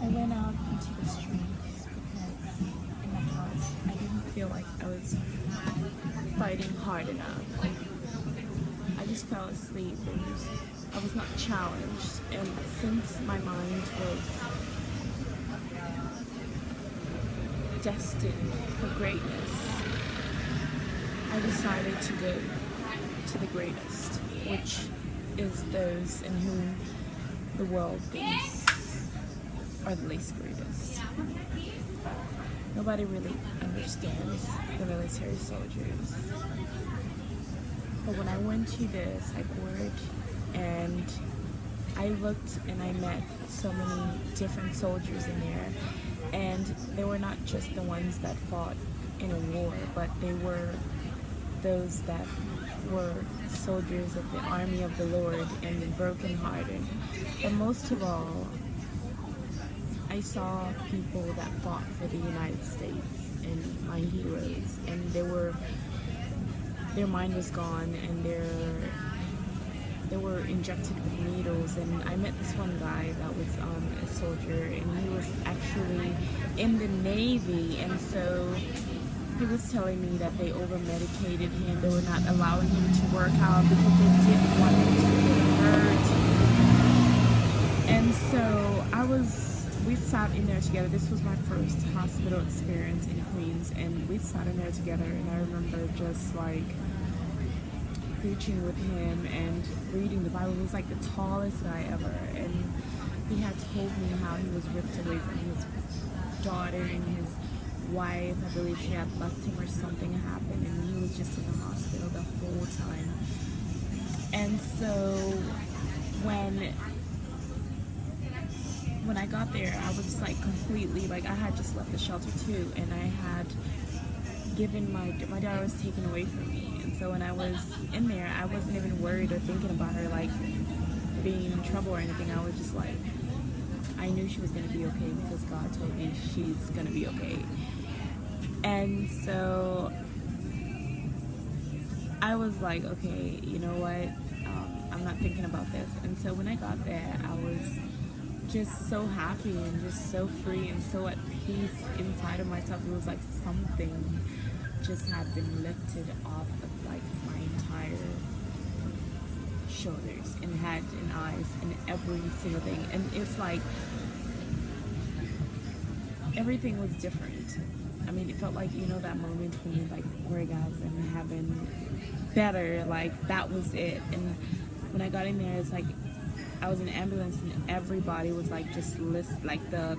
I went out into the streets because in the house I didn't feel like I was fighting hard enough. I just fell asleep and I was not challenged. And since my mind was destined for greatness, I decided to go to the greatest, which is those in whom the world thinks are the least greatest. Nobody really understands the military soldiers. But when I went to the psych ward and I looked and I met so many different soldiers in there, and they were not just the ones that fought in a war, but they were those that were soldiers of the army of the Lord and the brokenhearted. But most of all, I saw people that fought for the United States and my heroes, and their mind was gone and they were injected with needles. And I met this one guy that was a soldier, and he was actually in the Navy, and so he was telling me that they over-medicated him. They were not allowing him to work out because they didn't want him to get hurt. And so we sat in there together. This was my first hospital experience in Queens, and we sat in there together, and I remember just like preaching with him and reading the Bible. He was like the tallest guy ever, and he had told me how he was ripped away from his daughter and his wife. I believe she had left him or something happened, and he was just in the hospital the whole time. And so when I got there, I was just like completely, like, I had just left the shelter too, and I had given my daughter was taken away from me. And so when I was in there, I wasn't even worried or thinking about her like being in trouble or anything. I was just like, I knew she was going to be okay because God told me she's going to be okay. And so I was like, okay, you know what? I'm not thinking about this. And so when I got there, I was just so happy and just so free and so at peace inside of myself. It was like something just had been lifted off of like my entire shoulders and head and eyes and every single thing. And it's like everything was different. I mean, it felt like, you know, that moment when you like orgasm, having better, like that was it. And when I got in there, it's like I was in an ambulance and everybody was like just like the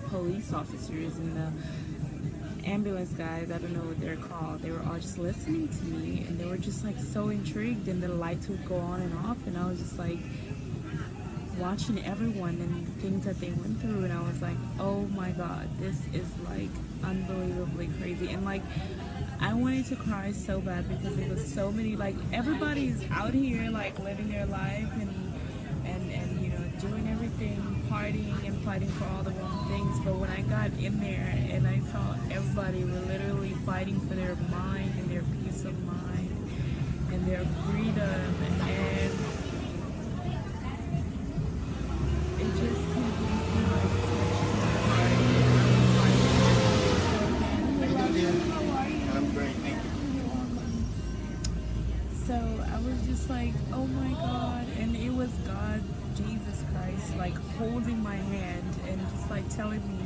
police officers and the ambulance guys, I don't know what they're called, they were all just listening to me, and they were just like so intrigued, and the lights would go on and off, and I was just like watching everyone and the things that they went through, and I was like, oh my God, this is like unbelievably crazy. And like I wanted to cry so bad because it was so many, like everybody's out here like living their life and you know, doing everything, partying and fighting for all the wrong things. But when I got in there and I saw everybody were literally fighting for their mind and their peace of mind and their freedom, and it just completely like touched my heart. I'm great, thank you. So I was just like, oh my God. And it was God, Jesus Christ, like holding my hand and just like telling me,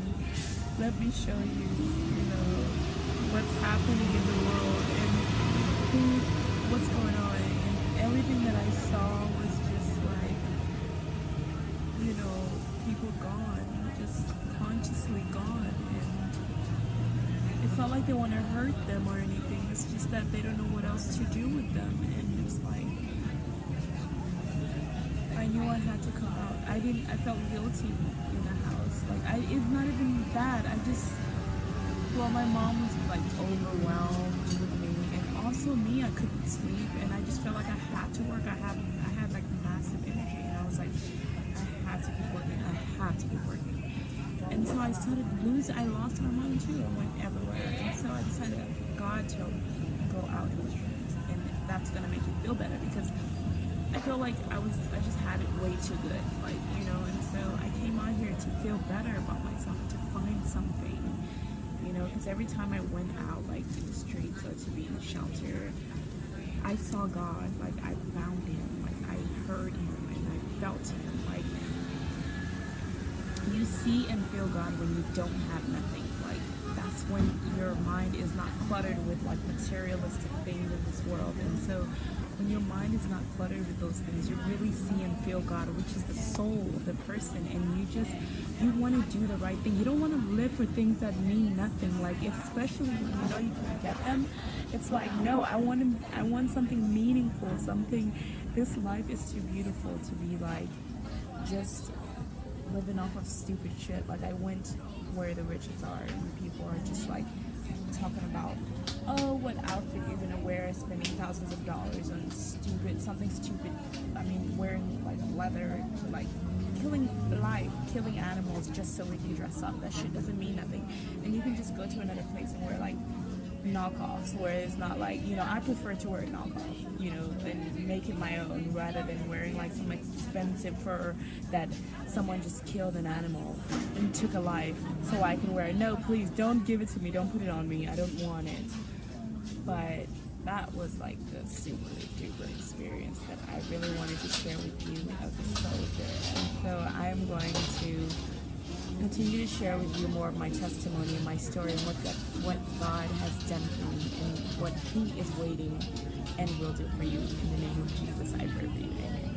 let me show you, you know, what's happening in the world and what's going on. And everything that I saw was just like, you know, people gone, just consciously gone. And it's not like they want to hurt them or anything. It's just that they don't know what else to do with them. And it's like, I knew I had to come out. I felt guilty in the house. Like, it's not even that. My mom was like overwhelmed with me. And also me, I couldn't sleep. And I just felt like I had to work. I had like massive energy. And I was like, I had to keep working. I had to keep working. And so I lost my mind too. I went everywhere. And so I decided, God told me, go out in the streets. And that's going to make you feel better, because I feel like I just had it way too good, like, you know, and so I came on here to feel better about myself, to find something, you know, because every time I went out, like, to the streets or to be in the shelter, I saw God, like, I found him, like, I heard him, and I felt him, like, you see and feel God when you don't have nothing, like, that's when your mind is not cluttered with, like, materialistic things in this world, and so when your mind is not cluttered with those things, you really see and feel God, which is the soul of the person, and you want to do the right thing. You don't want to live for things that mean nothing, like, especially when you know you can get them. It's like, no, I want something meaningful, something. This life is too beautiful to be like just living off of stupid shit. Like, I went where the riches are, and people are just like talking about, oh, what outfit you're gonna wear, spending thousands of dollars on something stupid. I mean, wearing like leather, like killing animals just so we can dress up. That shit doesn't mean nothing. And you can just go to another place and wear like knockoffs, where it's not like, you know, I prefer to wear a knockoff, you know, than make it my own, rather than wearing like some expensive fur that someone just killed an animal and took a life so I can wear it. No, please don't give it to me, don't put it on me, I don't want it. But that was like the super duper experience that I really wanted to share with you as a soldier. And so I'm going to continue to share with you more of my testimony and my story and what God has done for me and what he is waiting and will do for you. In the name of Jesus, I pray for you. Amen.